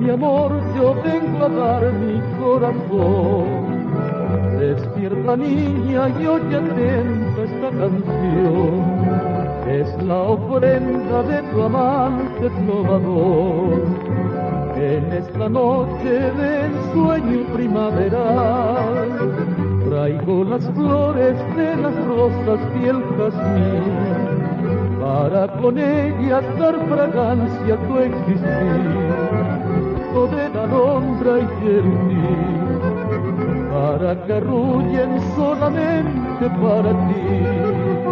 mi amor yo vengo a dar mi corazón. Despierta niña y oye atenta esta canción. Es la ofrenda de tu amante trovador. En esta noche de ensueño primaveral traigo las flores de las rosas y el jazmín para con ellas dar fragancia a tu existir, de la alondra y querubín, para que arrullen solamente para ti.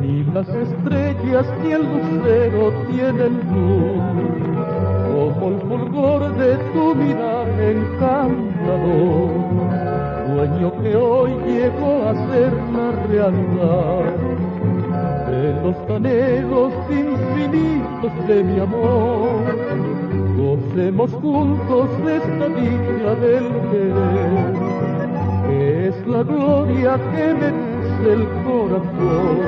Ni las estrellas ni el lucero tienen luz como el fulgor de tu mirar encantador, sueño que hoy llegó a ser la realidad de los anhelos infinitos de mi amor. Gocemos juntos esta dicha del querer, que es la gloria que merece el corazón.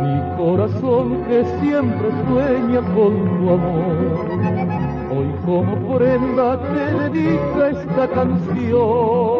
Mi corazón que siempre sueña con tu amor, hoy como prenda te dedica esta canción.